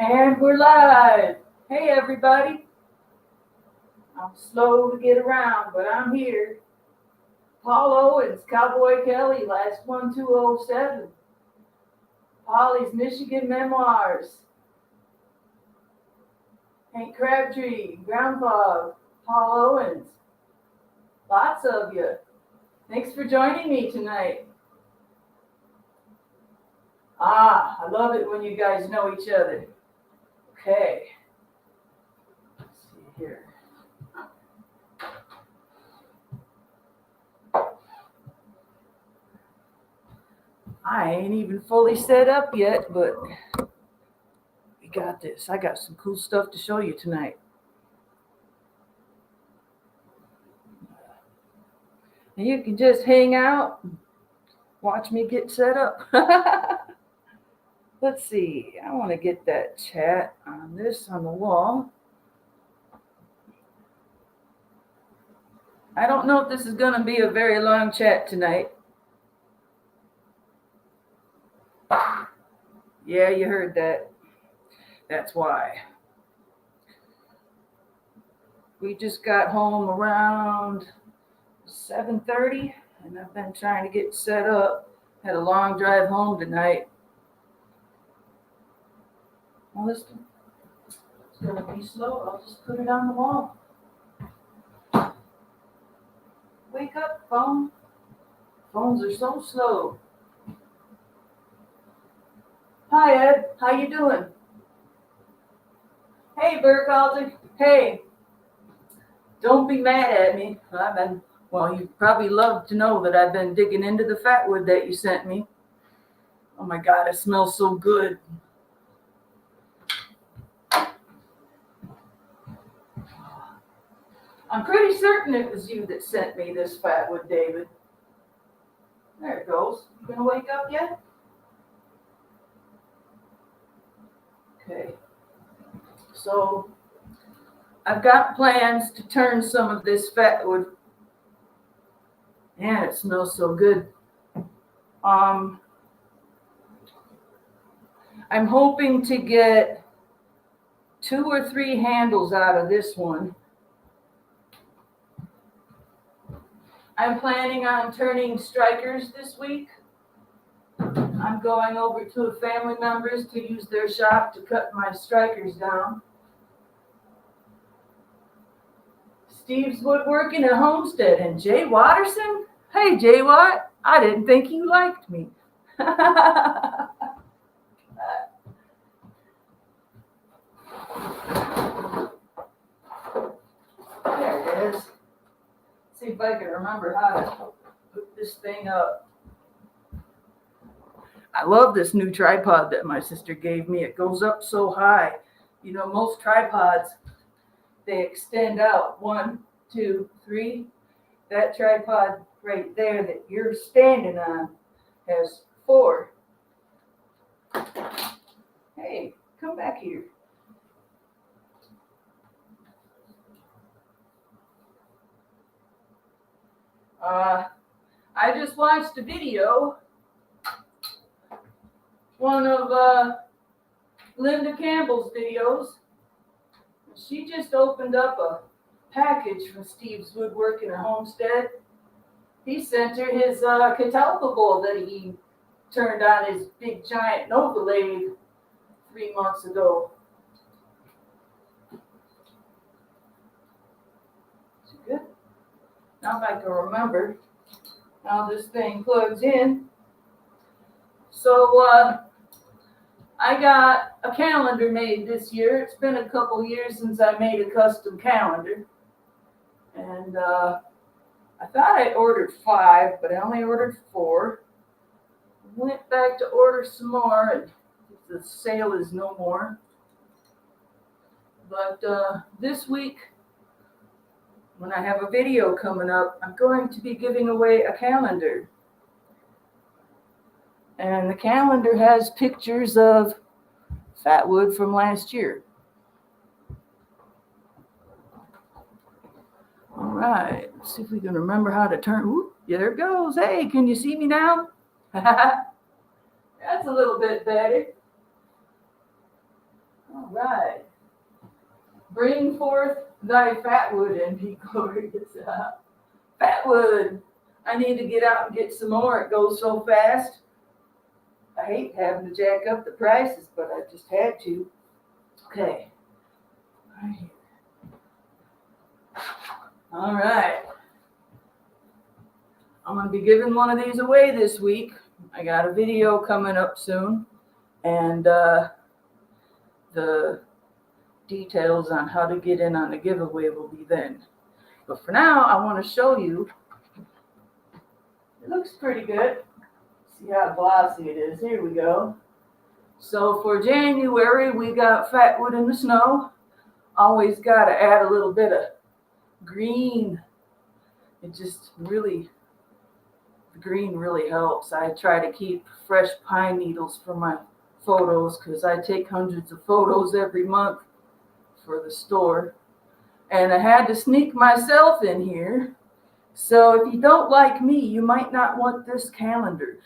And we're live. Hey, everybody. I'm slow to get around, but I'm here. Paul Owens, Cowboy Kelly, last 1207. Polly's Michigan Memoirs. Hank Crabtree, Groundhog, Paul Owens. Lots of you. Thanks for joining me tonight. I love it when you guys know each other. Okay. Let's see here. I ain't even fully set up yet, but we got this. I got some cool stuff to show you tonight. And you can just hang out and watch me get set up. Let's see. I want to get that chat on this on the wall. I don't know if this is going to be a very long chat tonight. Yeah, you heard that. That's why. We just got home around 7:30, and I've been trying to get set up. Had a long drive home tonight. Well, it's going to be slow. I'll just put it on the wall. Wake up, phone. Phones are so slow. Hi, Ed. How you doing? Hey, Burkhalter. Hey. Don't be mad at me. You probably love to know that I've been digging into the Fatwood that you sent me. Oh my God, it smells so good. I'm pretty certain it was you that sent me this Fatwood, David. There it goes. You gonna wake up yet? Okay. So I've got plans to turn some of this Fatwood. Man, it smells so good. I'm hoping to get 2 or 3 handles out of this one. I'm planning on turning strikers this week. I'm going over to a family member's to use their shop to cut my strikers down. Steve's Woodworking at Homestead and Jay Watterson. Hey, Jay Watt, I didn't think you liked me. There it is. See if I can remember how to put this thing up. I love this new tripod that my sister gave me. It goes up so high. You know, most tripods, they extend out 1, 2, 3. That tripod right there that you're standing on has 4. Hey, come back here. I just watched a video, one of Linda Campbell's videos. She just opened up a package from Steve's Woodworking at Homestead. He sent her his catalpa bowl that he turned on his big giant Nova lathe 3 months ago. Is it good? Now if I can remember how this thing plugs in. So I got a calendar made this year. It's been a couple years since I made a custom calendar. And I thought I ordered 5, but I only ordered 4. Went back to order some more, and the sale is no more. But this week, when I have a video coming up, I'm going to be giving away a calendar. And the calendar has pictures of Fatwood from last year. All right, let's see if we can remember how to turn. Ooh, yeah, there it goes. Hey, can you see me now? That's a little bit better. All right. Bring forth thy fatwood and be glorious. Fatwood. I need to get out and get some more. It goes so fast. I hate having to jack up the prices, but I just had to. Okay. Right here. All right. I'm going to be giving one of these away this week. I got a video coming up soon, and the details on how to get in on the giveaway will be then. But for now, I want to show you. It looks pretty good. See how glossy it is. Here we go. So for January, we got Fatwood in the snow. Always got to add a little bit of green. It just really, the green really helps. I try to keep fresh pine needles for my photos because I take hundreds of photos every month for the store. And I had to sneak myself in here. So if you don't like me, you might not want this calendar.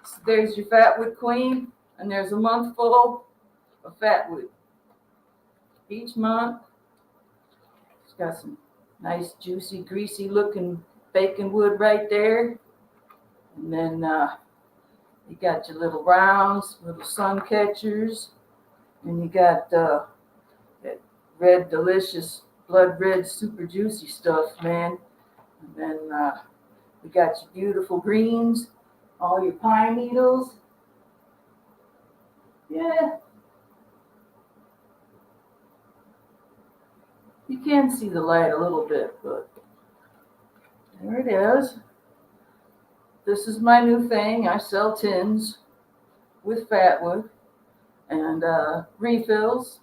So there's your Fatwood Queen, and there's a month full of Fatwood. Each month, it's got some nice, juicy, greasy looking bacon wood right there. And then you got your little rounds, little sun catchers. And you got that red, delicious, blood red, super juicy stuff, man. And then we got your beautiful greens, all your pine needles. Yeah. You can see the light a little bit, but there it is. This is my new thing. I sell tins with Fatwood and refills,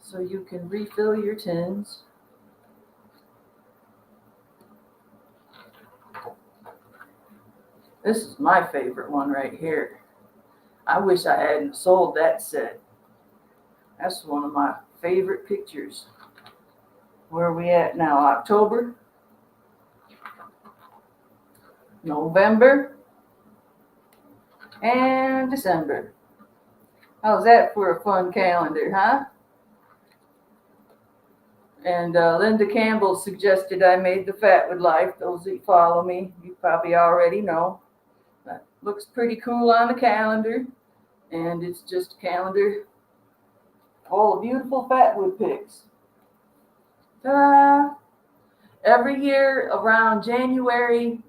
so you can refill your tins. This is my favorite one right here. I wish I hadn't sold that set. That's one of my favorite pictures. Where are we at now? October, November, and December. How's that for a fun calendar, huh? And Linda Campbell suggested I made the Fatwood Life. Those that follow me, you probably already know. That looks pretty cool on the calendar. And it's just a calendar full of beautiful Fatwood pics. Ta-da! Every year around January,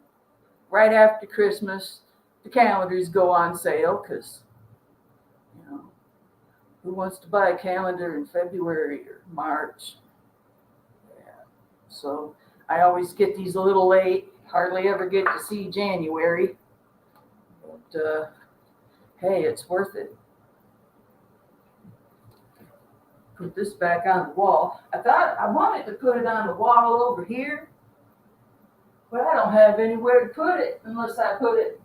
right after Christmas, the calendars go on sale because, you know, who wants to buy a calendar in February or March? Yeah. So I always get these a little late, hardly ever get to see January. But hey, it's worth it. Put this back on the wall. I thought I wanted to put it on the wall over here, but I don't have anywhere to put it unless I put it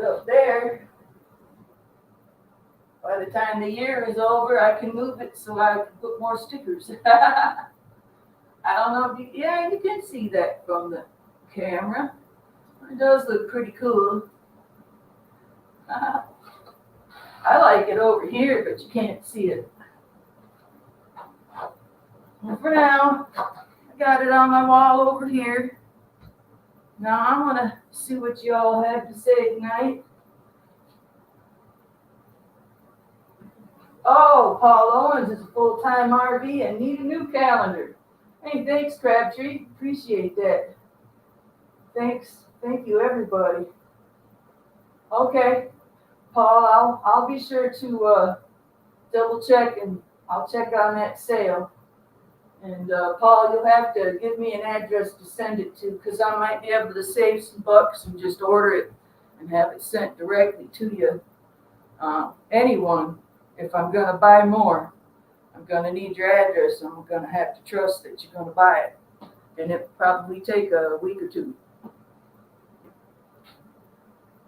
up there. By the time the year is over, I can move it so I can put more stickers. I don't know if you, yeah, you can see that from the camera. It does look pretty cool. I like it over here, but you can't see it. And for now, I got it on my wall over here. Now I want to see what you all have to say tonight. Oh, Paul Owens is a full-time RV and need a new calendar. Hey, thanks, Crabtree. Appreciate that. Thanks. Thank you, everybody. Okay, Paul, I'll be sure to double check and I'll check on that sale. And Paul, you'll have to give me an address to send it to because I might be able to save some bucks and just order it and have it sent directly to you. Anyone, if I'm going to buy more, I'm going to need your address. I'm going to have to trust that you're going to buy it. And it'll probably take a week or two.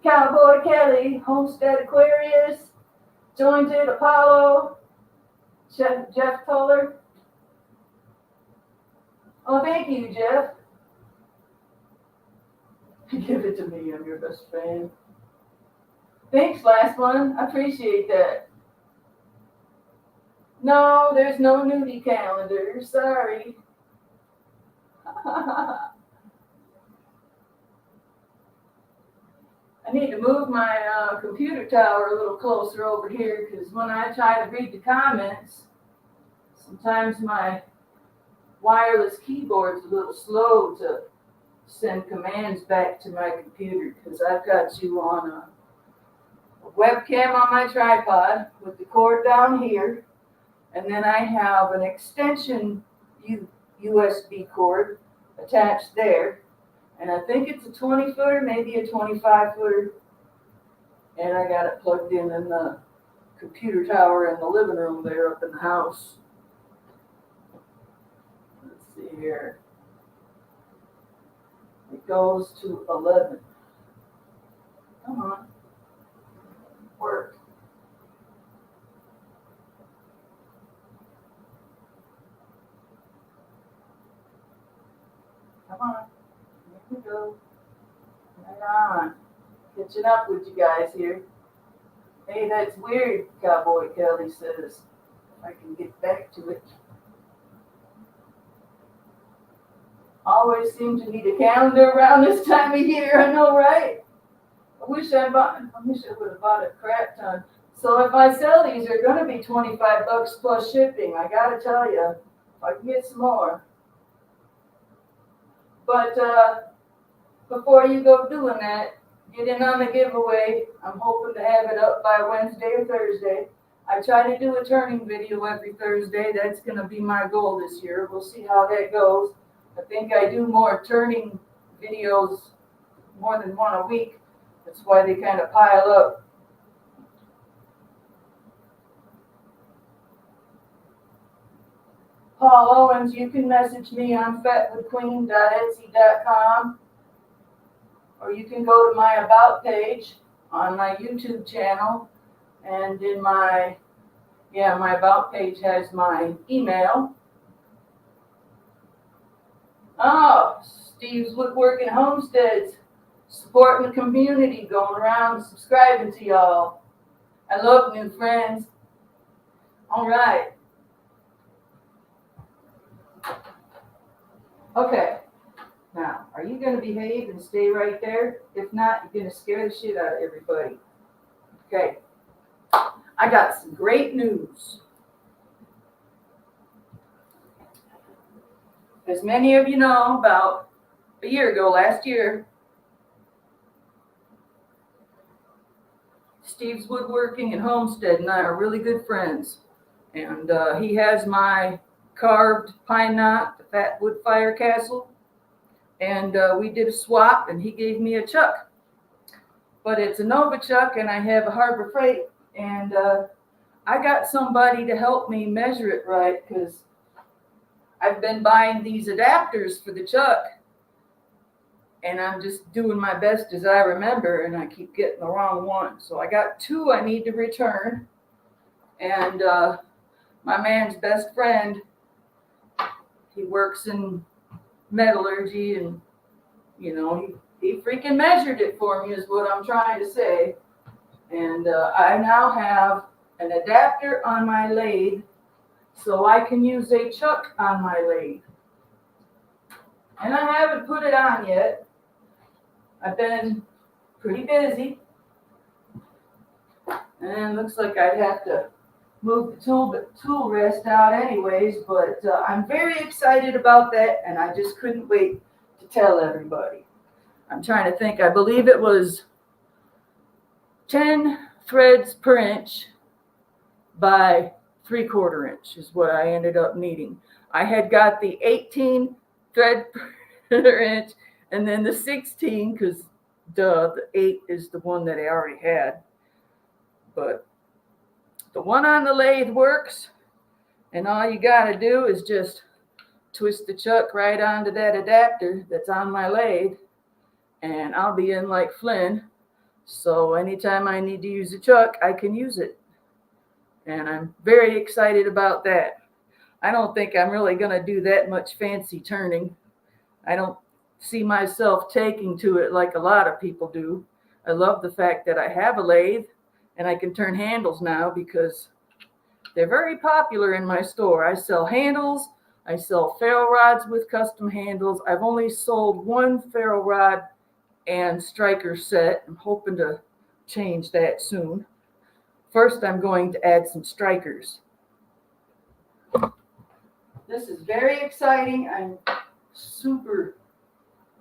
Cowboy Kelly, Homestead Aquarius, Jointed Apollo, Jeff Toller. Oh, thank you, Jeff. Give it to me, I'm your best friend. Thanks, last one. I appreciate that. No, there's no nudie calendar. Sorry. I need to move my computer tower a little closer over here because when I try to read the comments, sometimes my wireless keyboard's a little slow to send commands back to my computer because I've got you on a webcam on my tripod with the cord down here, and then I have an extension USB cord attached there, and I think it's a 20 footer, maybe a 25 footer, and I got it plugged in the computer tower in the living room there up in the house. Let's see here. It goes to 11. Come on. Work. Come on. Here we go. Right on. Catching up with you guys here. Hey, that's weird, Cowboy Kelly says. If I can get back to it. Always seem to need a calendar around this time of year. I know, right? I wish I would have bought a crap ton. So if I sell these, they're going to be $25 plus shipping. I got to tell you, if I can get some more. But before you go doing that, get in on the giveaway. I'm hoping to have it up by Wednesday or Thursday. I try to do a turning video every Thursday. That's going to be my goal this year. We'll see how that goes. I think I do more turning videos more than one a week. That's why they kind of pile up. Paul Owens, you can message me on fatwoodqueen.etsy.com, or you can go to my About page on my YouTube channel, and in my About page has my email. Oh, Steve's Woodworking Homesteads, supporting the community, going around subscribing to y'all. I love new friends. All right. Okay. Now, are you going to behave and stay right there? If not, you're going to scare the shit out of everybody. Okay. I got some great news. As many of you know, about a year ago, last year, Steve's Woodworking and Homestead and I are really good friends. And he has my carved pine knot, the Fatwood Fire Castle. And we did a swap, and he gave me a chuck. But it's a Nova chuck, and I have a Harbor Freight. And I got somebody to help me measure it right, because I've been buying these adapters for the chuck, and I'm just doing my best as I remember, and I keep getting the wrong one. So I got two I need to return, and my man's best friend, he works in metallurgy, and he freaking measured it for me is what I'm trying to say. And I now have an adapter on my lathe, so I can use a chuck on my lathe. And I haven't put it on yet. I've been pretty busy. And it looks like I'd have to move the tool rest out anyways, but I'm very excited about that, and I just couldn't wait to tell everybody. I'm trying to think. I believe it was 10 threads per inch by 3/4 inch is what I ended up needing. I had got the 18 thread per inch and then the 16, because the 8 is the one that I already had. But the one on the lathe works, and all you got to do is just twist the chuck right onto that adapter that's on my lathe, and I'll be in like Flynn. So anytime I need to use a chuck, I can use it. And I'm very excited about that. I don't think I'm really going to do that much fancy turning. I don't see myself taking to it like a lot of people do. I love the fact that I have a lathe and I can turn handles now because they're very popular in my store. I sell handles. I sell ferro rods with custom handles. I've only sold one ferro rod and striker set. I'm hoping to change that soon. First, I'm going to add some strikers. This is very exciting. I'm super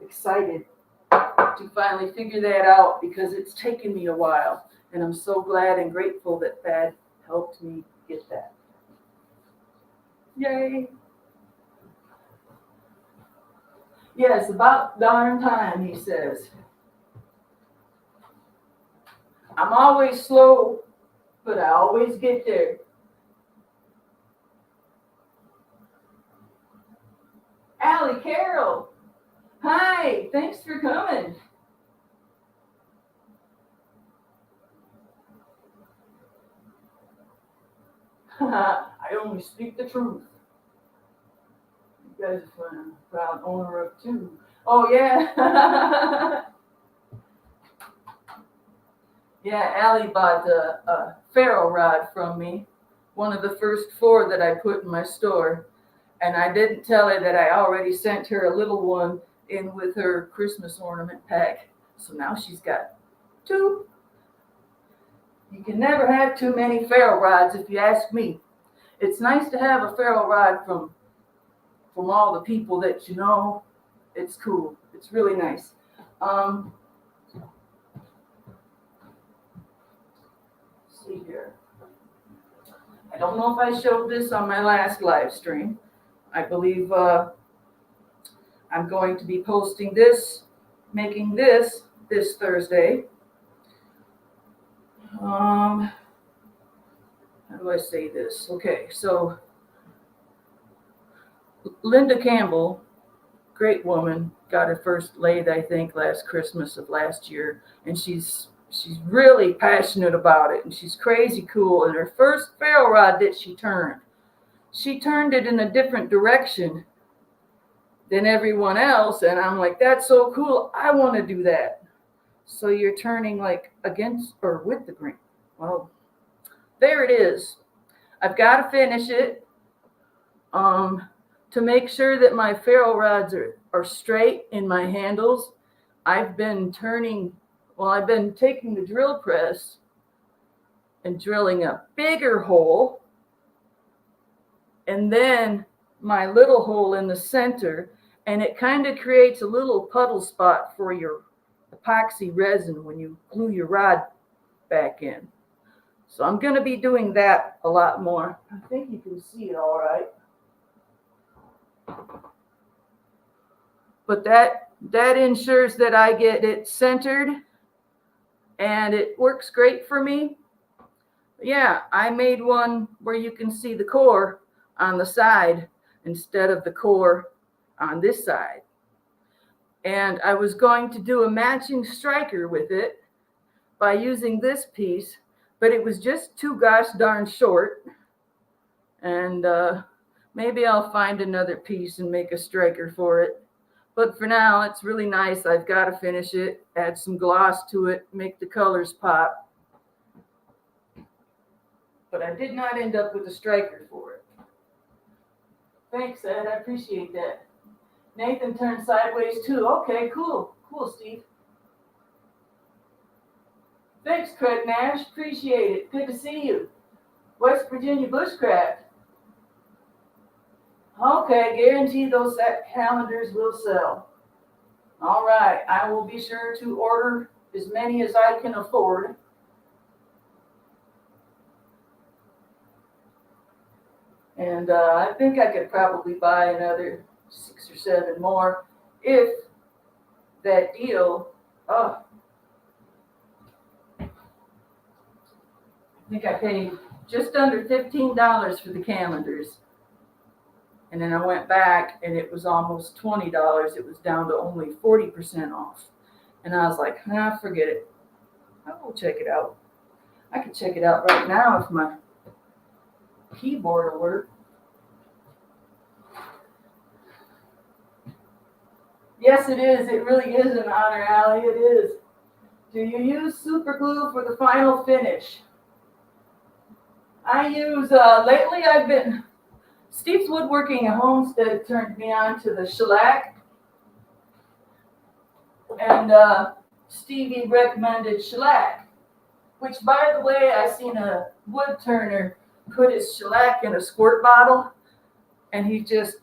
excited to finally figure that out because it's taken me a while. And I'm so glad and grateful that Thad helped me get that. Yay! Yes, about darn time, he says. I'm always slow, but I always get there. Allie Carroll, hi, thanks for coming. I only speak the truth. You guys are fun. I'm a proud owner of two. Oh, yeah. Yeah, Allie bought a ferro rod from me, one of the first 4 that I put in my store. And I didn't tell her that I already sent her a little one in with her Christmas ornament pack. So now she's got 2. You can never have too many ferro rods if you ask me. It's nice to have a ferro rod from all the people that you know. It's cool. It's really nice. See here. I don't know if I showed this on my last live stream. I believe I'm going to be posting this, making this Thursday. How do I say this? Okay, so Linda Campbell, great woman, got her first lathe, I think, last Christmas of last year, and she's really passionate about it, and she's crazy cool. And her first ferro rod that she turned it in a different direction than everyone else, and I'm like, that's so cool. I want to do that. So you're turning like against or with the grain. Well, there it is. I've got to finish it to make sure that my ferro rods are straight in my handles. I've been taking the drill press and drilling a bigger hole, and then my little hole in the center, and it kind of creates a little puddle spot for your epoxy resin when you glue your rod back in. So I'm going to be doing that a lot more. I think you can see it all right. But that ensures that I get it centered, and it works great for me. Yeah, I made one where you can see the core on the side instead of the core on this side. And I was going to do a matching striker with it by using this piece, but it was just too gosh darn short. And maybe I'll find another piece and make a striker for it. But for now, it's really nice. I've got to finish it, add some gloss to it, make the colors pop. But I did not end up with a striker for it. Thanks, Ed. I appreciate that. Nathan turned sideways too. Okay, cool. Cool, Steve. Thanks, Craig Nash. Appreciate it. Good to see you. West Virginia Bushcraft. Okay, guarantee those calendars will sell. All right, I will be sure to order as many as I can afford. And I think I could probably buy another 6 or 7 more if that deal. I think I paid just under $15 for the calendars. And then I went back and it was almost $20. It was down to only 40% off. And I was like, forget it. I will check it out. I can check it out right now if my keyboard will work. Yes, it is. It really is an honor, Allie. It is. Do you use super glue for the final finish? I use, lately Steve's Woodworking at Homestead turned me on to the shellac. And Stevie recommended shellac, which, by the way, I seen a wood turner put his shellac in a squirt bottle, and he just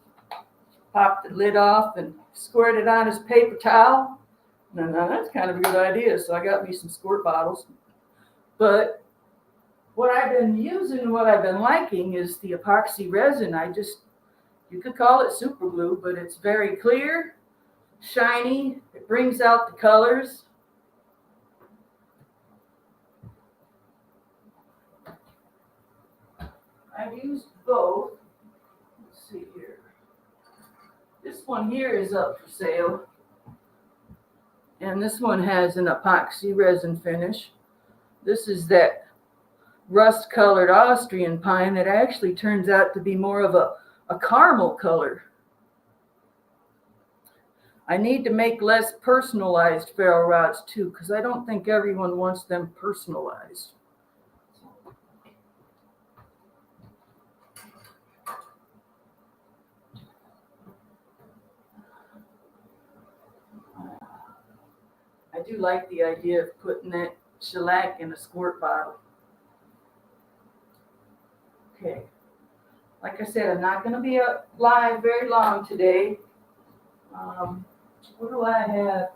popped the lid off and squirted on his paper towel. Now that's kind of a good idea, so I got me some squirt bottles. But what I've been using, what I've been liking is the epoxy resin. You could call it super glue, but it's very clear, shiny. It brings out the colors. I've used both. Let's see here. This one here is up for sale. And this one has an epoxy resin finish. This is that rust-colored Austrian pine that actually turns out to be more of a caramel color. I need to make less personalized ferro rods too, because I don't think everyone wants them personalized. I do like the idea of putting that shellac in a squirt bottle. Okay. Like I said, I'm not going to be live very long today. What do I have?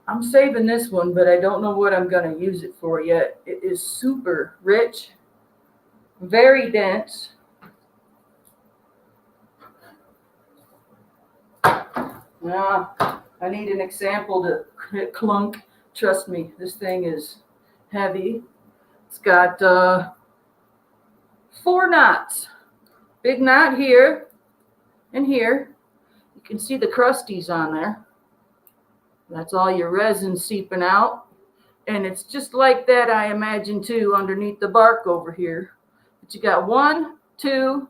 I'm saving this one, but I don't know what I'm going to use it for yet. It is super rich, very dense. Now, I need an example to clunk. Trust me, this thing is heavy. It's got 4 knots. Big knot here and here. You can see the crusties on there. That's all your resin seeping out. And it's just like that, I imagine, too, underneath the bark over here. But you got 1, 2,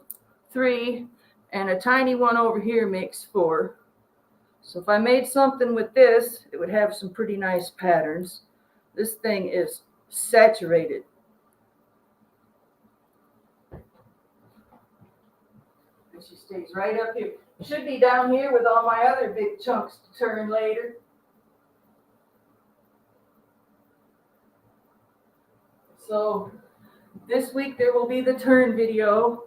3, and a tiny one over here makes 4. So if I made something with this, it would have some pretty nice patterns. This thing is saturated. And she stays right up here. Should be down here with all my other big chunks to turn later. So this week there will be the turn video.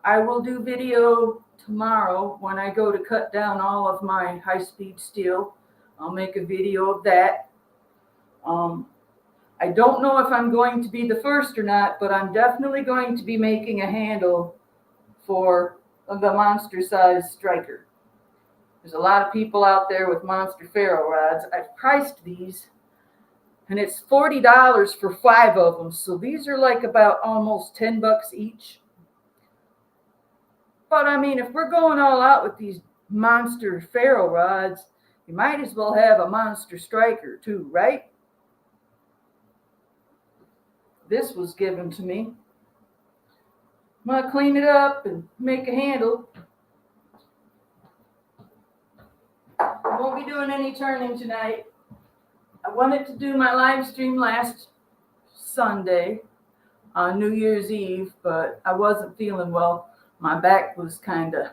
I will do video tomorrow when I go to cut down all of my high-speed steel. I'll make a video of that. I don't know if I'm going to be the first or not, but I'm definitely going to be making a handle for the monster-sized striker. There's a lot of people out there with monster ferro rods. I've priced these, and it's $40 for 5 of them. So these are like about almost $10 each. But I mean, if we're going all out with these monster ferro rods, you might as well have a monster striker too, right? This was given to me. I'm going to clean it up and make a handle. I won't be doing any turning tonight. I wanted to do my live stream last Sunday on New Year's Eve, but I wasn't feeling well. My back was kind of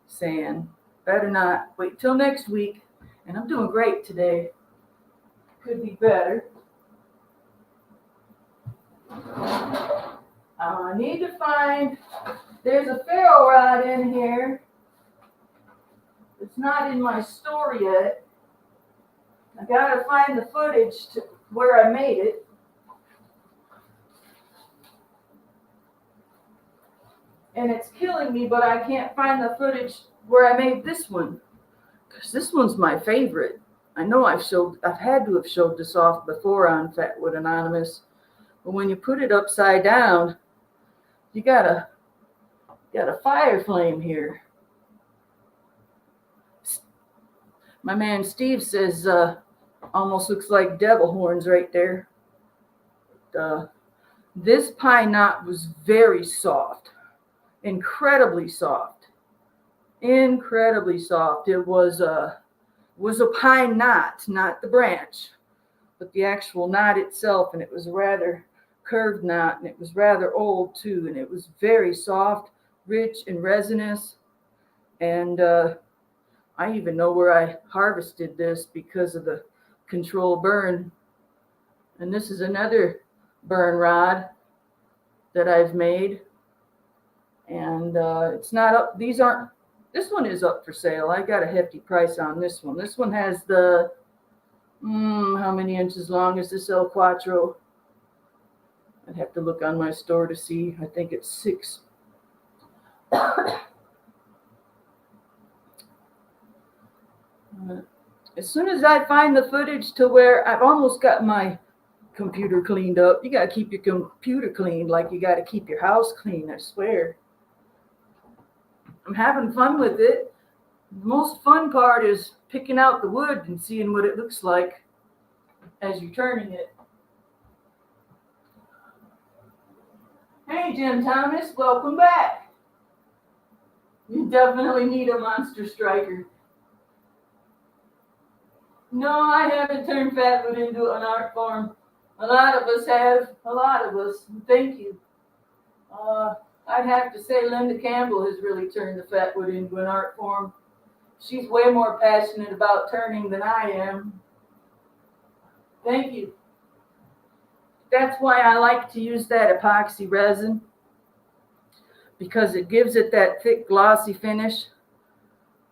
saying, better not, wait till next week. And I'm doing great today. Could be better. I need to find, there's a ferro rod in here. It's not in my store yet. I gotta find the footage to where I made it. And it's killing me, but I can't find the footage where I made this one. Because this one's my favorite. I know I've had to have showed this off before on Fatwood Anonymous. But when you put it upside down, you got a fire flame here. My man Steve says Almost looks like devil horns right there. This pine knot was very soft, incredibly soft, incredibly soft. It was a pine knot, not the branch, but the actual knot itself, and it was a rather curved knot, and it was rather old too, and it was very soft, rich, and resinous. And I even know where I harvested this because of the control burn. And this is another burn rod that I've made. And it's not up, these aren't, this one is up for sale. I got a hefty price on this one. This one has the, how many inches long is this El Cuatro? I'd have to look on my store to see. I think it's 6. As soon as I find the footage to where I've almost got my computer cleaned up. You got to keep your computer clean like you got to keep your house clean, I swear. I'm having fun with it. The most fun part is picking out the wood and seeing what it looks like as you're turning it. Hey, Jim Thomas, welcome back. You definitely need a monster striker. No, I haven't turned Fatwood into an art form. A lot of us have. A lot of us. Thank you. I'd have to say Linda Campbell has really turned the Fatwood into an art form. She's way more passionate about turning than I am. Thank you. That's why I like to use that epoxy resin, because it gives it that thick, glossy finish.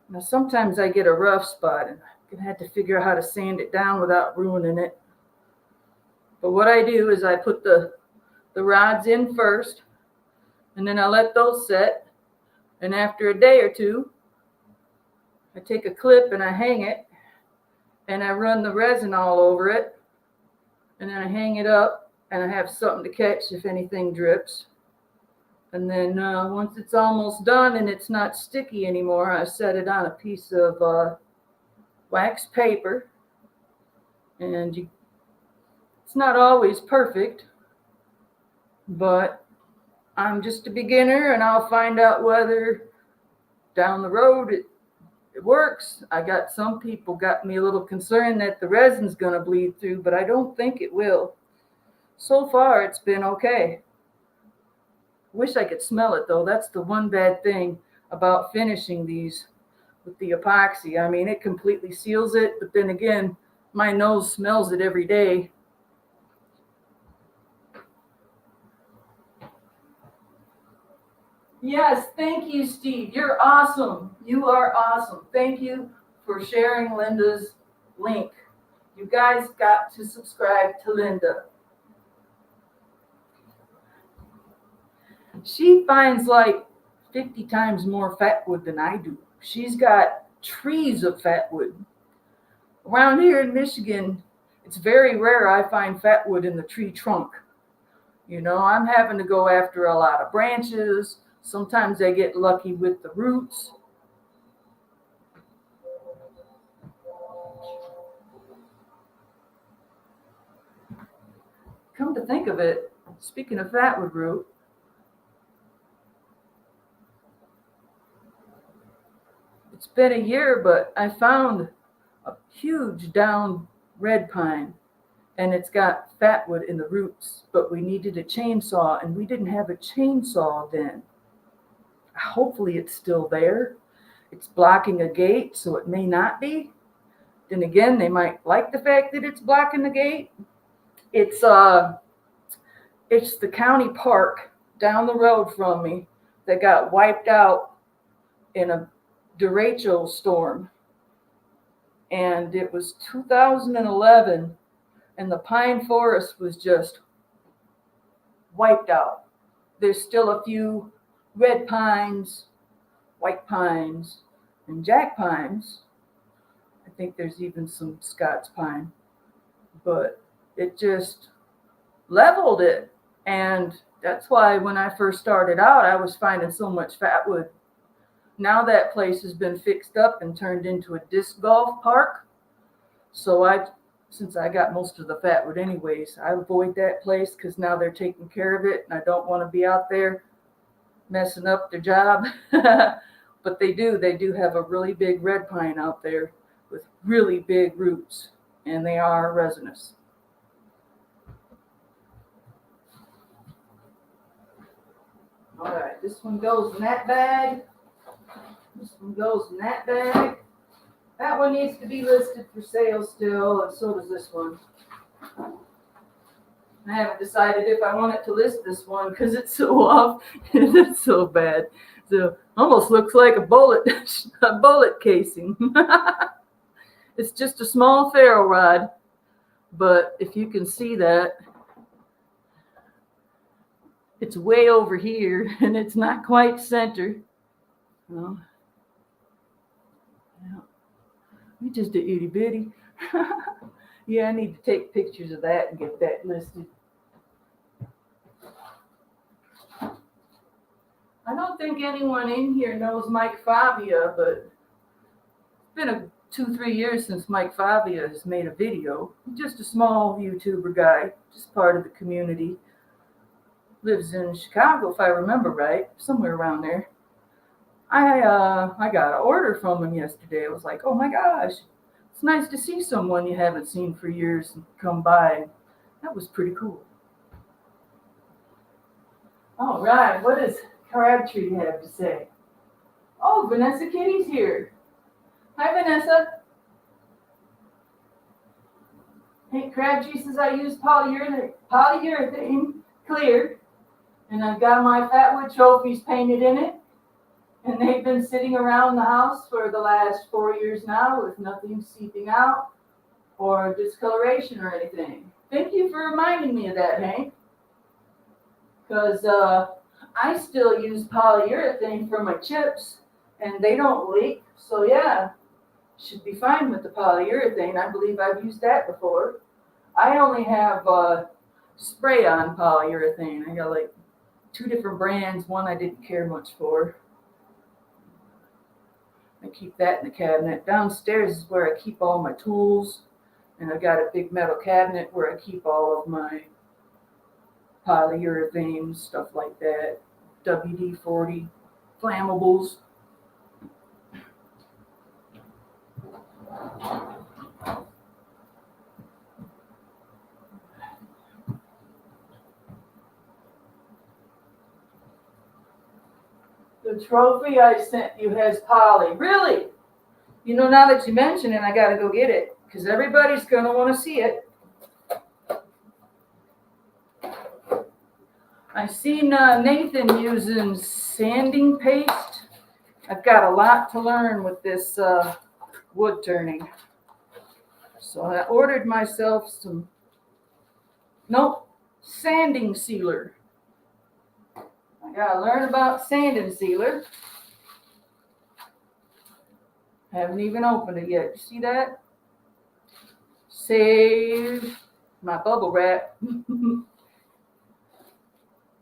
Now, sometimes I get a rough spot, and I'm going to have to figure out how to sand it down without ruining it. But what I do is I put the rods in first, and then I let those set. And after a day or two, I take a clip and I hang it, and I run the resin all over it, and then I hang it up, and I have something to catch if anything drips. And then once it's almost done and it's not sticky anymore, I set it on a piece of wax paper. And it's not always perfect, but I'm just a beginner, and I'll find out whether down the road it works. I got some people got me a little concerned that the resin's going to bleed through, but I don't think it will. So far, it's been okay. Wish I could smell it, though. That's the one bad thing about finishing these with the epoxy. I mean, it completely seals it, but then again, my nose smells it every day. Yes, thank you, Steve. You're awesome. You are awesome. Thank you for sharing Linda's link. You guys got to subscribe to Linda. She finds like 50 times more fatwood than I do. She's got trees of fatwood. Around here in Michigan, it's very rare I find fatwood in the tree trunk. You know, I'm having to go after a lot of branches. Sometimes I get lucky with the roots. Come to think of it, speaking of fatwood root, it's been a year, but I found a huge down red pine, and it's got fatwood in the roots, but we needed a chainsaw, and we didn't have a chainsaw then. Hopefully it's still there. It's blocking a gate, so it may not be. Then again, they might like the fact that it's blocking the gate. It's the county park down the road from me that got wiped out in a derecho storm. And it was 2011, and the pine forest was just wiped out. There's still a few red pines, white pines, and jack pines. I think there's even some Scots pine, but it just leveled it. And that's why when I first started out, I was finding so much fatwood. Now that place has been fixed up and turned into a disc golf park. So I since I got most of the fatwood anyways. I avoid that place because now they're taking care of it, and I don't want to be out there messing up their job. But they do have a really big red pine out there with really big roots, and they are resinous. All right, this one goes in that bag. This one goes in that bag. That one needs to be listed for sale still, and so does this one. I haven't decided if I wanted to list this one because it's so off. It's so bad. So almost looks like a bullet casing. It's just a small ferro rod, but if you can see that, it's way over here and it's not quite center. Well, yeah. You just a itty bitty. Yeah, I need to take pictures of that and get that listed. I don't think anyone in here knows Mike Favia, but it's been 2-3 years since Mike Favia has made a video. He's just a small YouTuber guy, just part of the community. Lives in Chicago, if I remember right, somewhere around there. I got an order from him yesterday. I was like, oh my gosh, it's nice to see someone you haven't seen for years and come by. That was pretty cool. All right, what does Crabtree have to say? Oh, Vanessa Kitty's here. Hi, Vanessa. Hey, Crabtree says I use polyurethane clear, and I've got my Fatwood trophies painted in it. And they've been sitting around the house for the last 4 years now with nothing seeping out or discoloration or anything. Thank you for reminding me of that, Hank. Because I still use polyurethane for my chips and they don't leak. So yeah, should be fine with the polyurethane. I believe I've used that before. I only have spray-on polyurethane. I got like 2 different brands. One I didn't care much for. I keep that in the cabinet. Downstairs is where I keep all my tools. And I've got a big metal cabinet where I keep all of my polyurethane, stuff like that. WD-40, flammables. The trophy I sent you has poly. Really? You know, now that you mention it, I got to go get it because everybody's going to want to see it. I've seen Nathan using sanding paste. I've got a lot to learn with this wood turning. So I ordered myself some, sanding sealer. I gotta learn about sanding sealer. Haven't even opened it yet. You see that? Save my bubble wrap.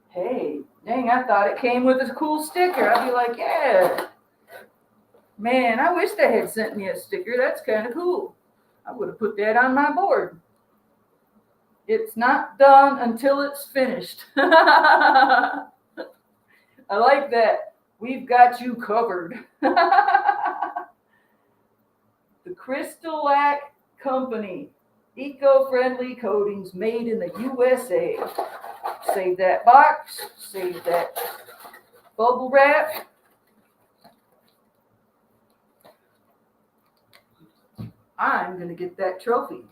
Hey, dang, I thought it came with a cool sticker. I'd be like, yeah. Man, I wish they had sent me a sticker. That's kind of cool. I would have put that on my board. It's not done until it's finished. I like that. We've got you covered. The Crystal-Lac Company. Eco-friendly coatings made in the USA. Save that box. Save that bubble wrap. I'm going to get that trophy.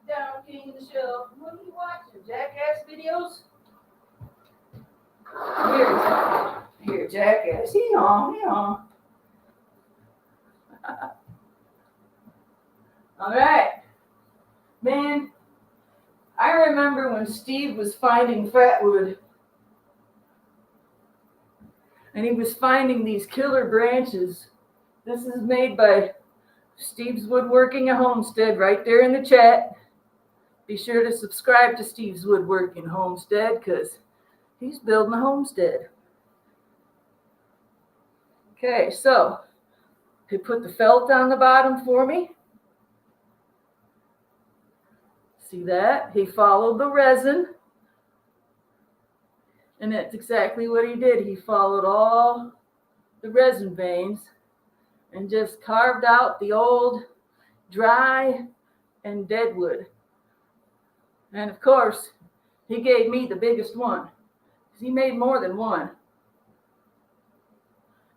Down King of the Shelf. What are you watching? Jackass videos? Here, Jackass. He on. All right. Man, I remember when Steve was finding Fatwood. And he was finding these killer branches This is made by Steve's Woodworking and Homestead right there in the chat. Be sure to subscribe to Steve's Woodworking Homestead because he's building a homestead. Okay, so he put the felt on the bottom for me. See that? He followed the resin. And that's exactly what he did. He followed all the resin veins and just carved out the old dry and dead wood. And of course, he gave me the biggest one. He made more than one.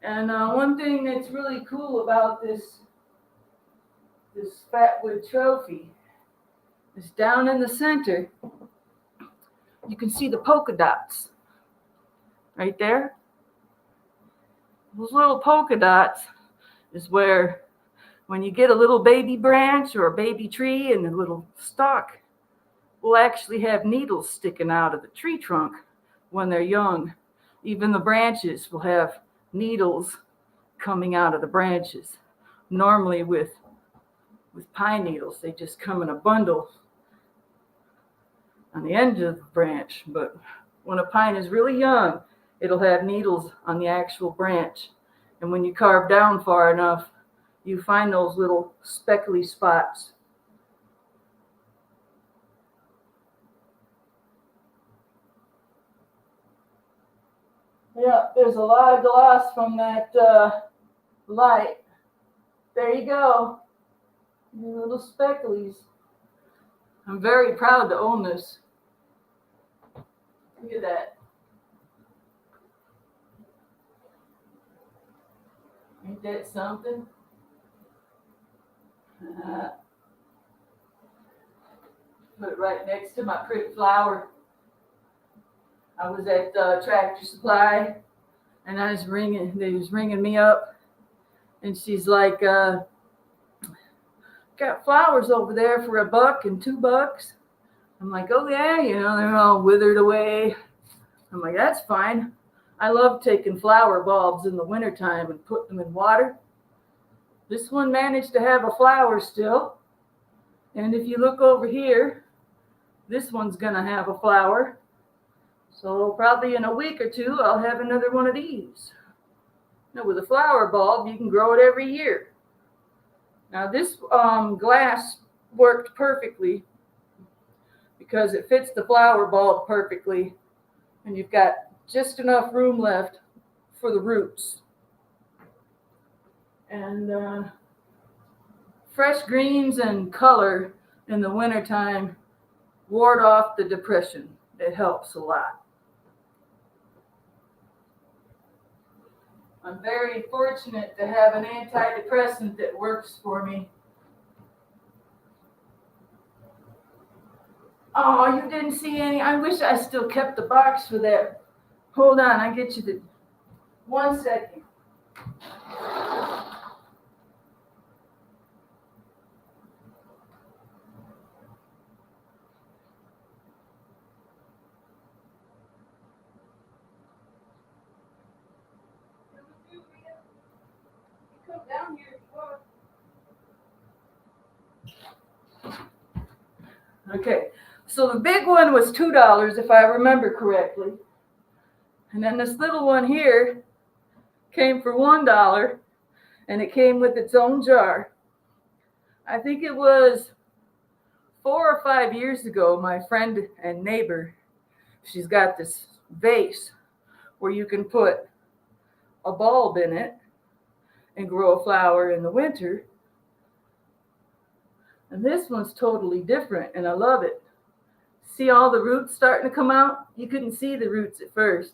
And one thing that's really cool about this Fatwood trophy is down in the center, you can see the polka dots right there. Those little polka dots is where when you get a little baby branch or a baby tree and a little stalk, will actually have needles sticking out of the tree trunk when they're young. Even the branches will have needles coming out of the branches. Normally with pine needles, they just come in a bundle on the end of the branch. But when a pine is really young, it'll have needles on the actual branch. And when you carve down far enough, you find those little speckly spots. Yeah, there's a lot of gloss from that light. There you go. Little specklies. I'm very proud to own this. Look at that. Ain't that something? Put it right next to my pretty flower. I was at Tractor Supply, and they was ringing me up, and she's like, got flowers over there for $1 and $2. I'm like, oh yeah, they're all withered away. I'm like, that's fine. I love taking flower bulbs in the wintertime and putting them in water. This one managed to have a flower still. And if you look over here, this one's gonna have a flower. So probably in a week or two, I'll have another one of these. Now with a flower bulb, you can grow it every year. Now this glass worked perfectly because it fits the flower bulb perfectly, and you've got just enough room left for the roots. And fresh greens and color in the wintertime ward off the depression. It helps a lot. I'm very fortunate to have an antidepressant that works for me. Oh, you didn't see any? I wish I still kept the box for that. Hold on, I get you the 1 second. Come down here if you want. Okay, so the big one was $2 if I remember correctly. And then this little one here came for $1, and it came with its own jar. I think it was 4 or 5 years ago, my friend and neighbor, she's got this vase where you can put a bulb in it and grow a flower in the winter. And this one's totally different, and I love it. See all the roots starting to come out? You couldn't see the roots at first.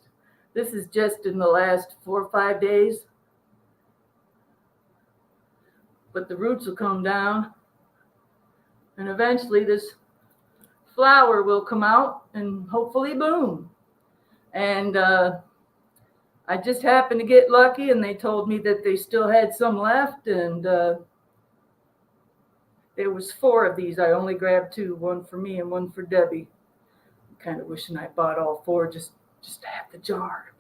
This is just in the last 4 or 5 days. But the roots will come down, and eventually this flower will come out and hopefully bloom. And I just happened to get lucky, and they told me that they still had some left, and there was 4 of these. I only grabbed 2, one for me and one for Debbie. I'm kind of wishing I bought all 4 just to have the jar.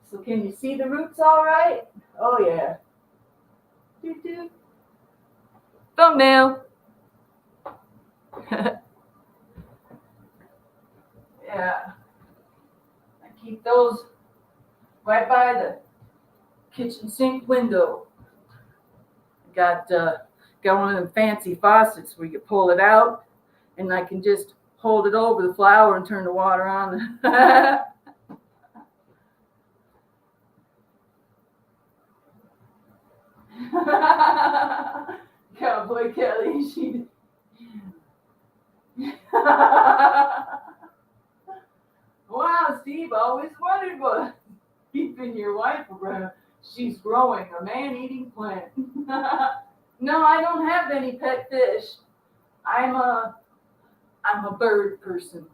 So can you see the roots all right? Oh yeah. Doo-doo. Thumbnail. Yeah. I keep those right by the kitchen sink window. Got one of them fancy faucets where you pull it out, and I can just hold it over the flower and turn the water on. Cowboy Kelly, she. Wow, Steve, I always wondered what keeping your wife around. She's growing a man-eating plant. No, I don't have any pet fish. I'm a bird person.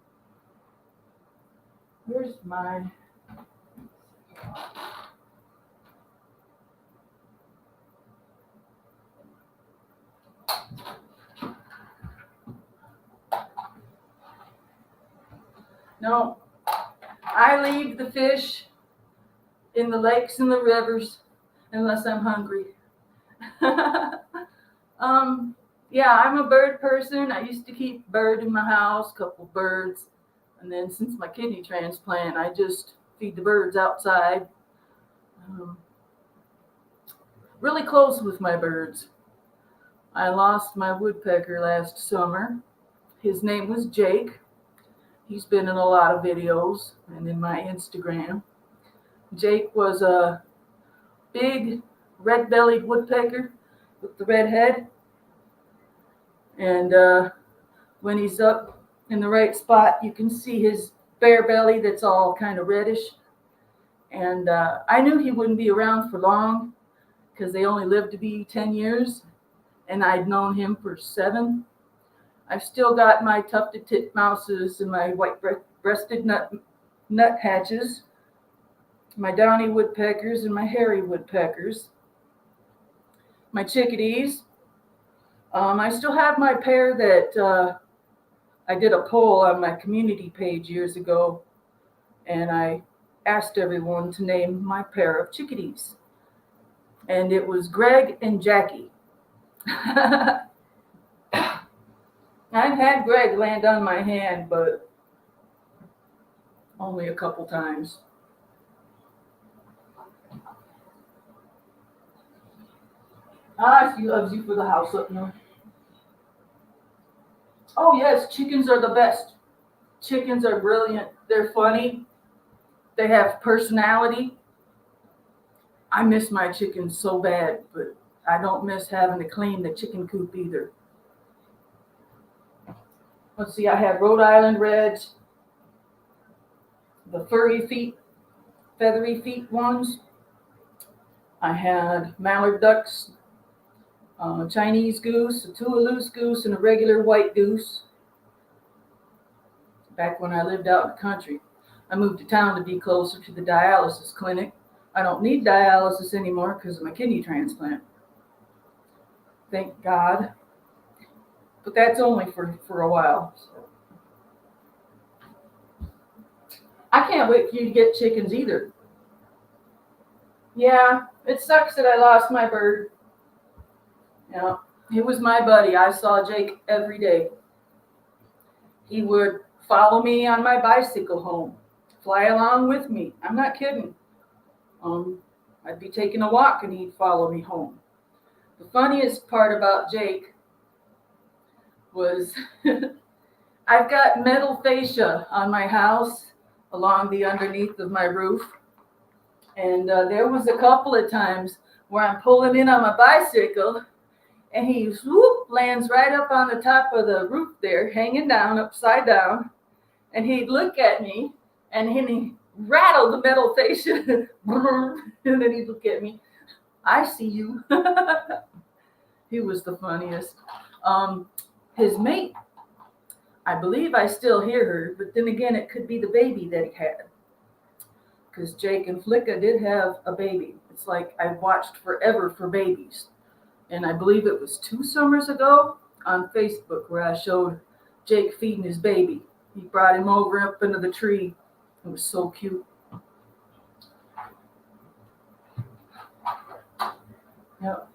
Where's mine? No, I leave the fish in the lakes and the rivers unless I'm hungry. Yeah, I'm a bird person. I used to keep a bird in my house, a couple birds. And then since my kidney transplant, I just feed the birds outside. Really close with my birds. I lost my woodpecker last summer. His name was Jake. He's been in a lot of videos and in my Instagram. Jake was a big red-bellied woodpecker with the red head. And when he's up in the right spot, you can see his bare belly that's all kind of reddish. And I knew he wouldn't be around for long because they only live to be 10 years. And I'd known him for 7. I've still got my tufted titmouses and my white-breasted nuthatches, my downy woodpeckers and my hairy woodpeckers, my chickadees. I still have my pair that I did a poll on my community page years ago, and I asked everyone to name my pair of chickadees. And it was Greg and Jackie. I've had Greg land on my hand, but only a couple times. She loves you for the house up north. Oh yes, chickens are the best. Chickens are brilliant. They're funny. They have personality. I miss my chickens so bad, but I don't miss having to clean the chicken coop either. Let's see, I had Rhode Island Reds, the furry feet, feathery feet ones. I had mallard ducks, a Chinese goose, a Toulouse goose, and a regular white goose. Back when I lived out in the country, I moved to town to be closer to the dialysis clinic. I don't need dialysis anymore because of my kidney transplant. Thank God. But that's only for a while. So. I can't wait for you to get chickens either. Yeah, it sucks that I lost my bird. Yeah, it was my buddy. I saw Jake every day. He would follow me on my bicycle home, fly along with me. I'm not kidding. I'd be taking a walk and he'd follow me home. The funniest part about Jake was I've got metal fascia on my house along the underneath of my roof. And there was a couple of times where I'm pulling in on my bicycle and he whoop, lands right up on the top of the roof there, hanging down, upside down. And he'd look at me and he'd rattle the metal fascia. And then he'd look at me. I see you. He was the funniest. His mate, I believe I still hear her, but then again, it could be the baby that he had. Because Jake and Flicka did have a baby. It's like I watched forever for babies. And I believe it was 2 summers ago on Facebook where I showed Jake feeding his baby. He brought him over up into the tree. It was so cute.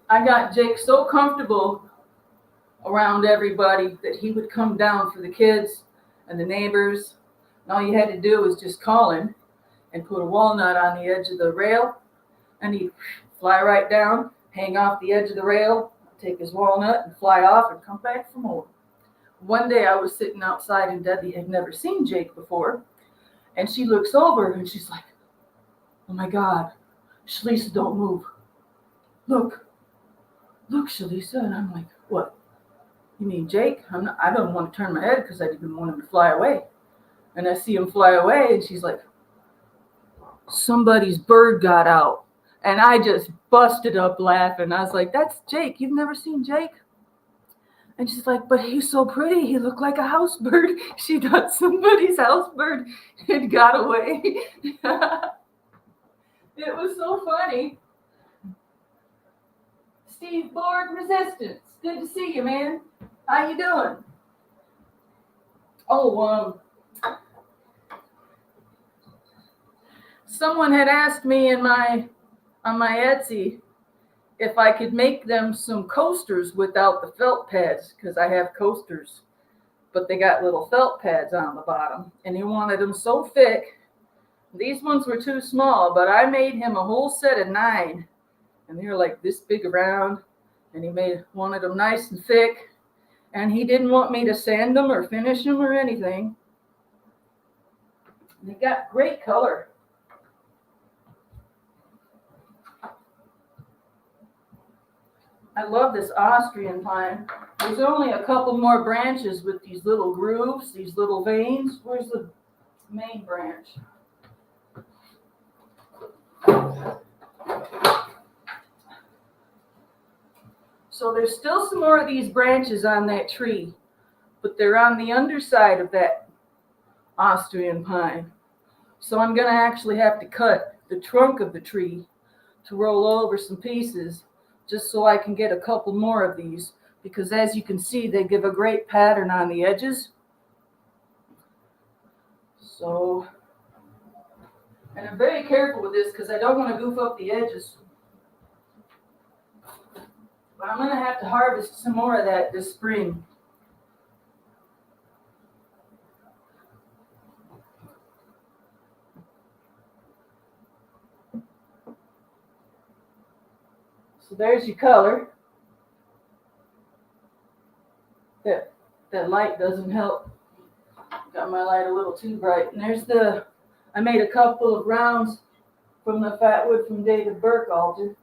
I got Jake so comfortable around everybody that he would come down for the kids and the neighbors. And all you had to do was just call him and put a walnut on the edge of the rail, and he'd fly right down, hang off the edge of the rail, take his walnut and fly off and come back for more. One day I was sitting outside and Debbie had never seen Jake before, and she looks over and she's like, "Oh my God, Sheiliza, don't move. Look, Sheiliza." And I'm like, "What? You mean Jake?" I don't want to turn my head because I didn't want him to fly away. And I see him fly away, and she's like, "Somebody's bird got out." And I just busted up laughing. I was like, "That's Jake. You've never seen Jake?" And she's like, "But he's so pretty. He looked like a house bird." She thought somebody's house bird had got away. It was so funny. Steve Board Resistance. Good to see you, man. How you doing? Oh, someone had asked me on my Etsy if I could make them some coasters without the felt pads, because I have coasters, but they got little felt pads on the bottom, and he wanted them so thick. These ones were too small, but I made him a whole set of 9, and they were like this big around, and he wanted them nice and thick, and he didn't want me to sand them or finish them or anything. They got great color. I love this Austrian pine. There's only a couple more branches with these little grooves, these little veins. Where's the main branch? So there's still some more of these branches on that tree, but they're on the underside of that Austrian pine. So I'm going to actually have to cut the trunk of the tree to roll over some pieces, just so I can get a couple more of these, because as you can see, they give a great pattern on the edges. So, and I'm very careful with this because I don't want to goof up the edges. But I'm going to have to harvest some more of that this spring. So there's your color. That light doesn't help. Got my light a little too bright. And there's I made a couple of rounds from the Fatwood from David Burke altar.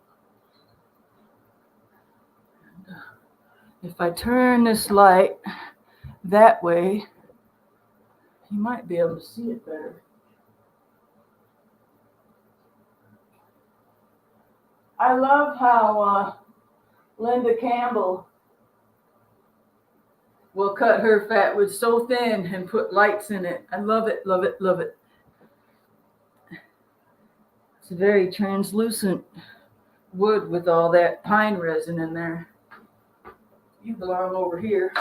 If I turn this light that way, you might be able to see it better. I love how Linda Campbell will cut her Fatwood so thin and put lights in it. I love it, love it, love it. It's a very translucent wood with all that pine resin in there. You belong over here.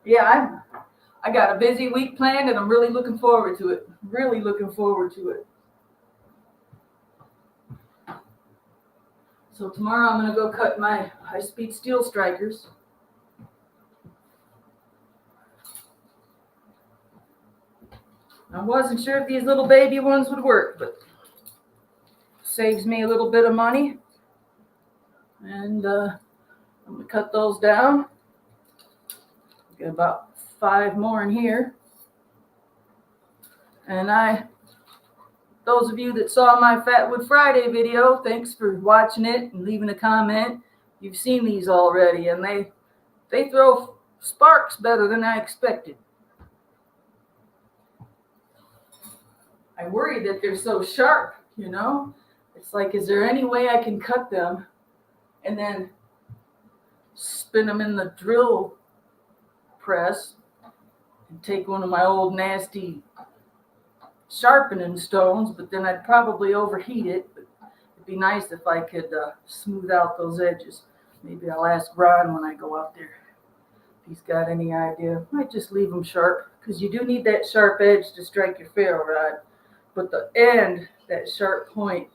Yeah, I got a busy week planned, and I'm really looking forward to it. Really looking forward to it. So tomorrow I'm going to go cut my high-speed steel strikers. I wasn't sure if these little baby ones would work, but saves me a little bit of money. And I'm going to cut those down. Get about 5 more in here. And those of you that saw my Fatwood Friday video, thanks for watching it and leaving a comment. You've seen these already, and they throw sparks better than I expected. I worry that they're so sharp, you know. It's like, is there any way I can cut them and then spin them in the drill press and take one of my old nasty sharpening stones, but then I'd probably overheat it. But it'd be nice if I could smooth out those edges. Maybe I'll ask Ron when I go out there if he's got any idea. Might just leave them sharp, because you do need that sharp edge to strike your ferro rod. But the end, that sharp point,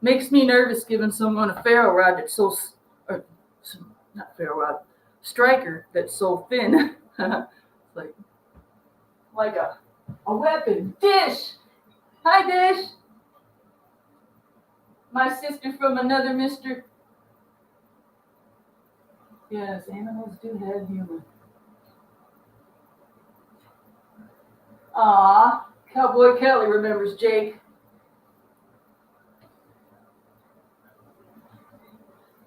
Makes me nervous giving someone a ferro rod that's so, or not ferro rod, striker that's so thin. It's like a weapon. Dish! Hi, Dish! My sister from another mister. Yes, animals do have humor. Aw, Cowboy Kelly remembers Jake.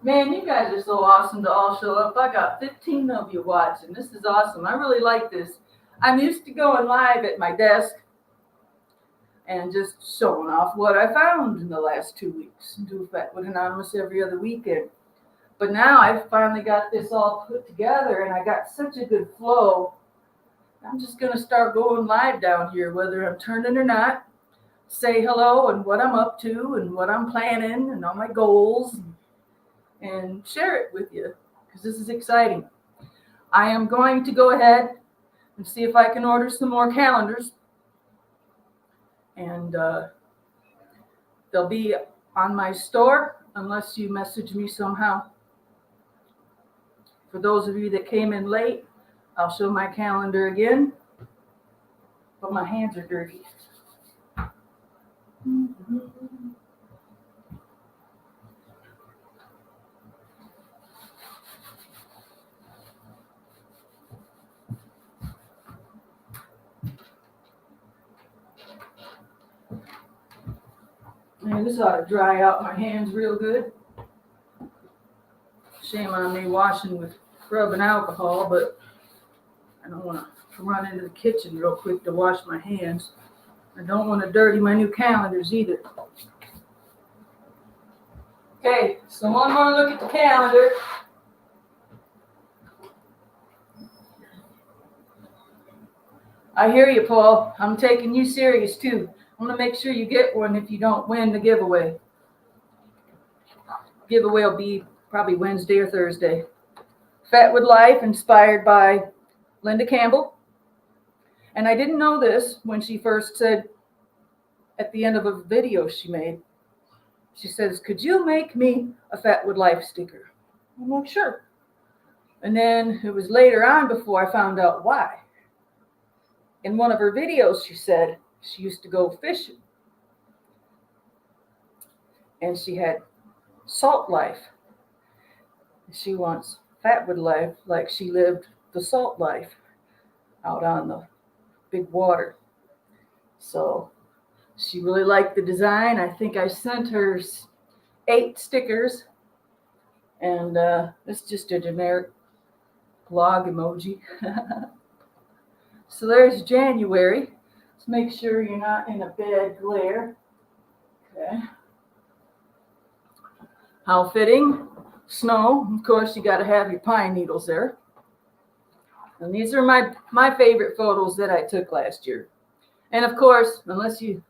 Man, you guys are so awesome to all show up. I got 15 of you watching. This is awesome. I really like this. I'm used to going live at my desk and just showing off what I found in the last 2 weeks. Do Fatwood Anonymous every other weekend. But now I've finally got this all put together and I got such a good flow. I'm just going to start going live down here, whether I'm turning or not. Say hello and what I'm up to and what I'm planning and all my goals. And share it with you because this is exciting. I am going to go ahead and see if I can order some more calendars. And they'll be on my store unless you message me somehow. For those of you that came in late, I'll show my calendar again, but my hands are dirty. Man, this ought to dry out my hands real good. Shame on me washing with scrub and alcohol, but I don't want to run into the kitchen real quick to wash my hands. I don't want to dirty my new calendars either. Okay, so one more look at the calendar. I hear you, Paul. I'm taking you serious too. I want to make sure you get one if you don't win the giveaway. Giveaway will be probably Wednesday or Thursday. Fatwood Life, inspired by Linda Campbell. And I didn't know this when she first said at the end of a video she made. She says, could you make me a Fatwood Life sticker? I'm like, sure. And then it was later on before I found out why. In one of her videos, she said she used to go fishing. And she had salt life. She wants Fatwood Life like she lived the salt life out on the big water. So she really liked the design. I think I sent her 8 stickers. And it's just a generic blog emoji. So there's January. Let's make sure you're not in a bad glare. Okay. How fitting. Snow. Of course, you got to have your pine needles there. And these are my favorite photos that I took last year. And of course, unless you're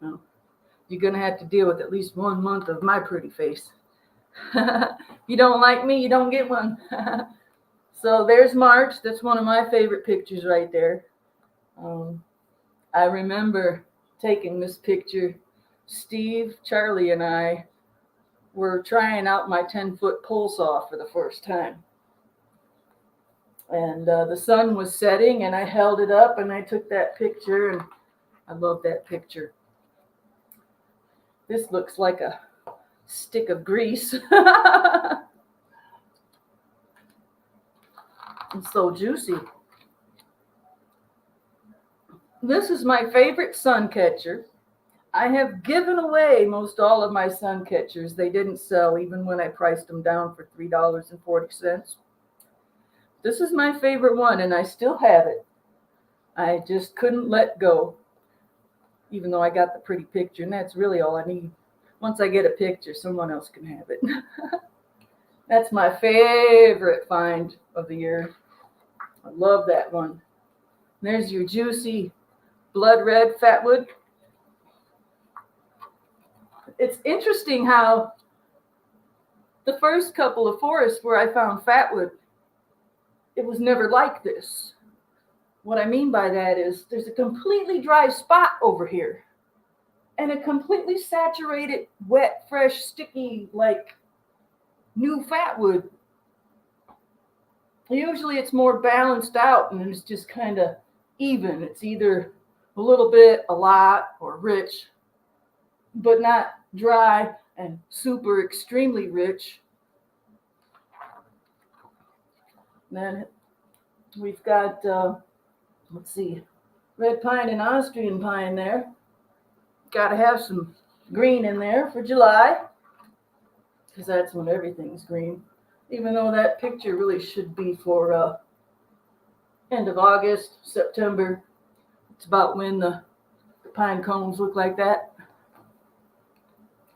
going to have to deal with at least 1 month of my pretty face. If you don't like me, you don't get one. So there's March. That's one of my favorite pictures right there. I remember taking this picture. Steve, Charlie, and I were trying out my 10-foot pole saw for the first time. And the sun was setting, and I held it up, and I took that picture, and I love that picture. This looks like a stick of grease. It's so juicy. This is my favorite sun catcher. I have given away most all of my sun catchers. They didn't sell even when I priced them down for $3.40. This is my favorite one, and I still have it. I just couldn't let go, even though I got the pretty picture, and that's really all I need. Once I get a picture, someone else can have it. That's my favorite find of the year. I love that one. There's your juicy blood red Fatwood. It's interesting how the first couple of forests where I found Fatwood, it was never like this. What I mean by that is there's a completely dry spot over here. and a completely saturated, wet, fresh, sticky, like new Fatwood. Usually it's more balanced out and it's just kind of even. It's either a little bit, a lot, or rich, but not dry and super extremely rich. Then we've got, let's see, red pine and Austrian pine there. Got to have some green in there for July, because that's when everything's green. Even though that picture really should be for end of August, September. It's about when the pine cones look like that.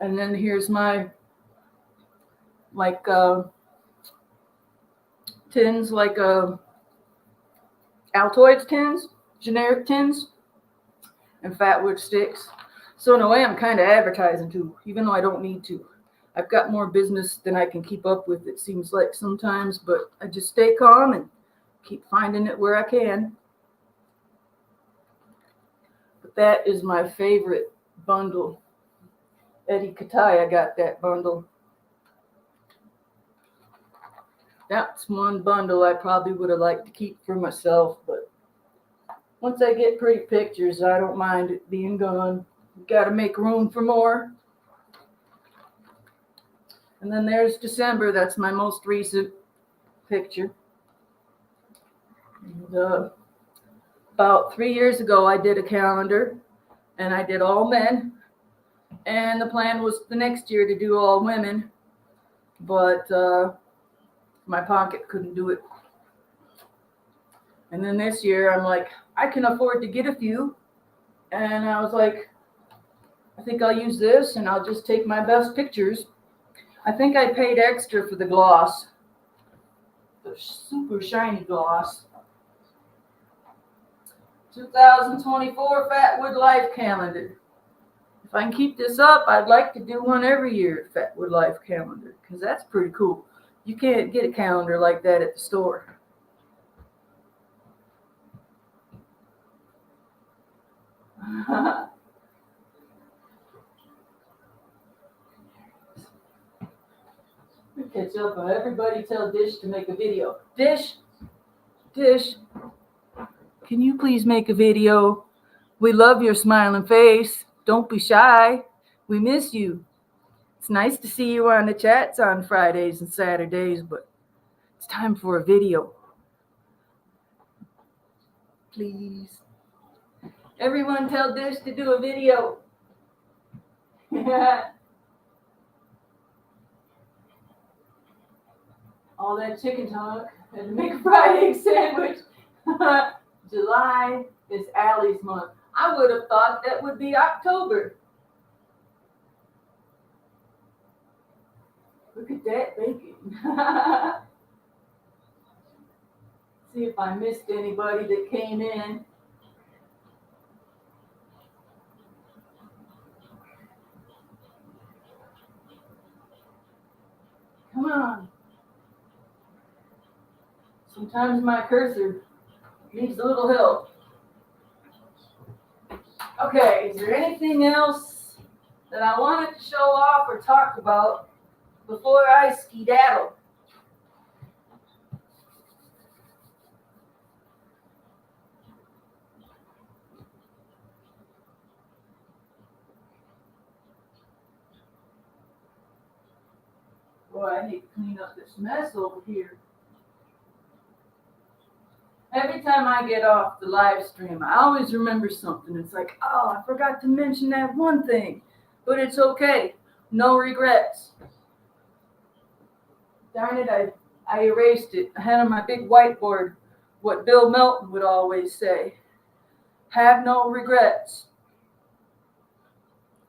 And then here's my tins, like Altoids tins, generic tins, and Fatwood sticks. So in a way, I'm kind of advertising too, even though I don't need to. I've got more business than I can keep up with, it seems like sometimes, but I just stay calm and keep finding it where I can. But that is my favorite bundle. Eddie Kataya got that bundle. That's one bundle I probably would have liked to keep for myself, but once I get pretty pictures, I don't mind it being gone. Got to make room for more. And then there's December. That's my most recent picture. And, about 3 years ago, I did a calendar, and I did all men. And the plan was the next year to do all women, but my pocket couldn't do it. And then this year, I'm like, I can afford to get a few. And I was like, I think I'll use this, and I'll just take my best pictures. I think I paid extra for the gloss, the super shiny gloss. 2024 Fatwood Life Calendar. If I can keep this up, I'd like to do one every year, Fatwood Life Calendar, because that's pretty cool. You can't get a calendar like that at the store. Catch up on everybody. Tell Dish to make a video. Dish, can you please make a video? We love your smiling face. Don't be shy. We miss you. It's nice to see you on the chats on Fridays and Saturdays, but it's time for a video. Please. Everyone tell Dish to do a video. All that chicken talk. Had to make a fried egg sandwich. July is Allie's month. I would have thought that would be October. Look at that bacon. See if I missed anybody that came in. Come on. Sometimes my cursor needs a little help. Okay, is there anything else that I wanted to show off or talk about before I skedaddle? Boy, I need to clean up this mess over here. Every time I get off the live stream, I always remember something. It's like, oh, I forgot to mention that one thing. But it's okay. No regrets. Darn it, I erased it. I had on my big whiteboard what Bill Melton would always say. Have no regrets.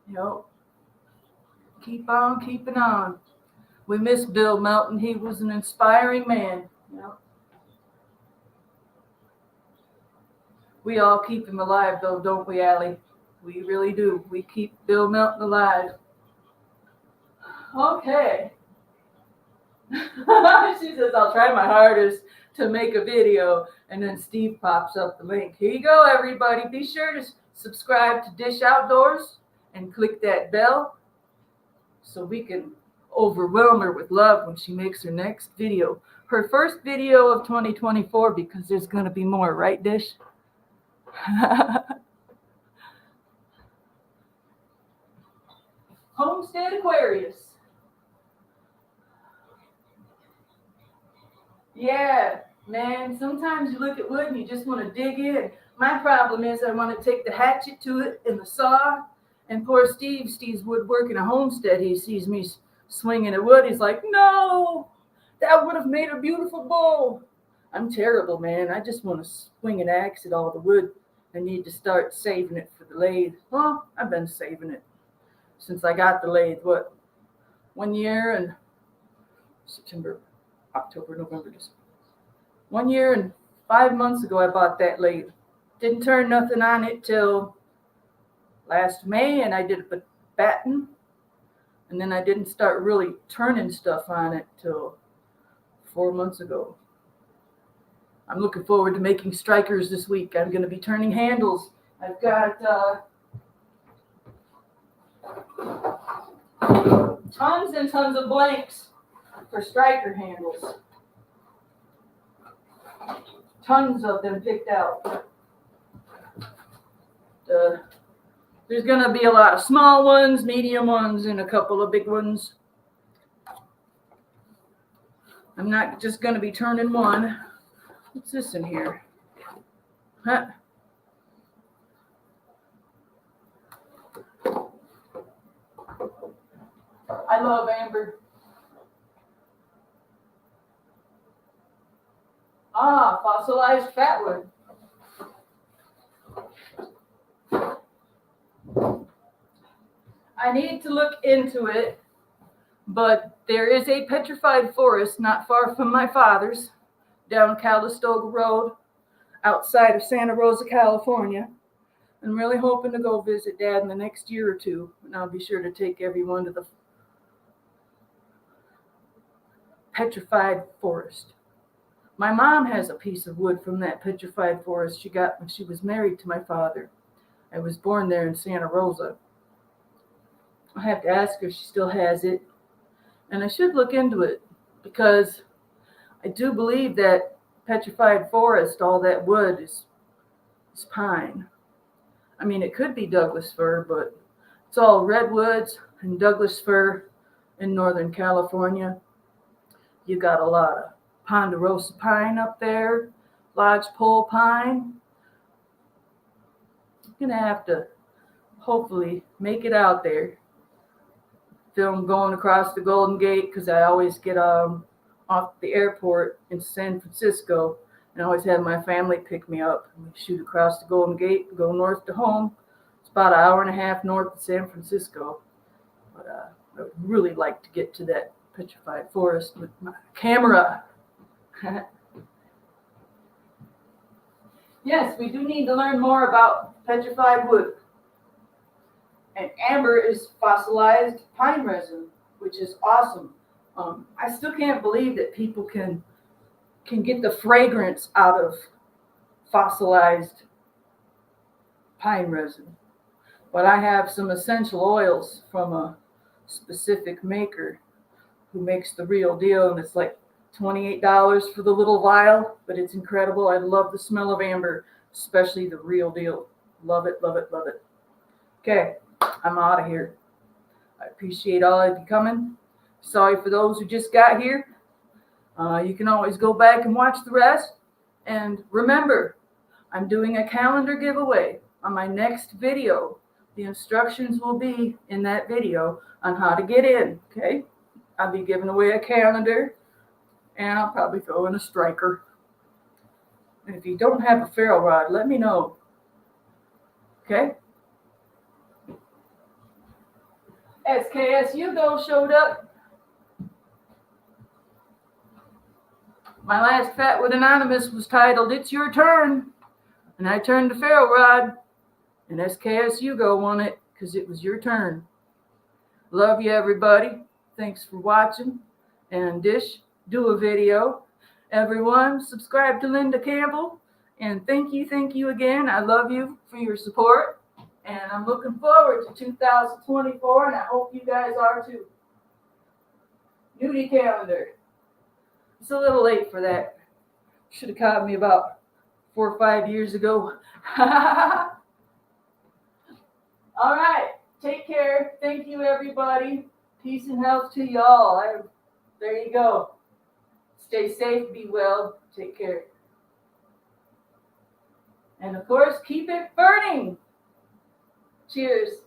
You know, keep on keeping on. We miss Bill Melton. He was an inspiring man. You know. We all keep him alive, though, don't we, Allie? We really do. We keep Bill Melton alive. Okay. She says, I'll try my hardest to make a video. And then Steve pops up the link. Here you go, everybody. Be sure to subscribe to Dish Outdoors and click that bell so we can overwhelm her with love when she makes her next video. Her first video of 2024, because there's going to be more, right, Dish? Homestead Aquarius. Yeah, man, sometimes you look at wood and you just want to dig in. My problem is I want to take the hatchet to it and the saw. And poor Steve's woodworking a homestead. He sees me swinging at wood. He's like, no, that would have made a beautiful bowl. I'm terrible, man. I just want to swing an axe at all the wood. I need to start saving it for the lathe. Well, I've been saving it since I got the lathe. What? 1 year and September, October, November, December. 1 year and 5 months ago, I bought that lathe. Didn't turn nothing on it till last May, and I did a batten, and then I didn't start really turning stuff on it till 4 months ago. I'm looking forward to making strikers this week. I'm going to be turning handles. I've got tons and tons of blanks for striker handles. Tons of them picked out. There's going to be a lot of small ones, medium ones, and a couple of big ones. I'm not just going to be turning one. What's this in here? Huh? I love amber. Ah, fossilized fatwood. I need to look into it, but there is a petrified forest not far from my father's, down Calistoga Road, outside of Santa Rosa, California. I'm really hoping to go visit Dad in the next year or two, and I'll be sure to take everyone to the petrified forest. My mom has a piece of wood from that petrified forest she got when she was married to my father. I was born there in Santa Rosa. I have to ask her if she still has it, and I should look into it, because I do believe that petrified forest, all that wood is pine. I mean, it could be Douglas fir, but it's all redwoods and Douglas fir in Northern California. You got a lot of ponderosa pine up there, lodgepole pine. I'm going to have to hopefully make it out there. Film going across the Golden Gate, because I always get off the airport in San Francisco, and I always have my family pick me up. And we shoot across the Golden Gate and go north to home. It's about an hour and a half north of San Francisco. But I would really like to get to that petrified forest with my camera. Yes, we do need to learn more about petrified wood. And amber is fossilized pine resin, which is awesome. I still can't believe that people can get the fragrance out of fossilized pine resin. But I have some essential oils from a specific maker who makes the real deal, and it's like $28 for the little vial, but it's incredible. I love the smell of amber, especially the real deal. Love it, love it, love it. Okay, I'm out of here. I appreciate all of you coming. Sorry for those who just got here. You can always go back and watch the rest. And remember, I'm doing a calendar giveaway on my next video. The instructions will be in that video on how to get in, okay? I'll be giving away a calendar, and I'll probably throw in a striker. And if you don't have a ferrule rod, let me know, okay? SKS Hugo showed up. My last Fatwood Anonymous was titled, It's Your Turn. And I turned the ferrule rod, and SKS Hugo won it because it was your turn. Love you, everybody. Thanks for watching. And Dish, do a video. Everyone, subscribe to Linda Campbell. And thank you again. I love you for your support. And I'm looking forward to 2024, and I hope you guys are too. Nudie calendar. It's a little late for that. Should have caught me about 4 or 5 years ago. All right. Take care. Thank you, everybody. Peace and health to y'all. There you go. Stay safe. Be well. Take care. And of course, keep it burning. Cheers.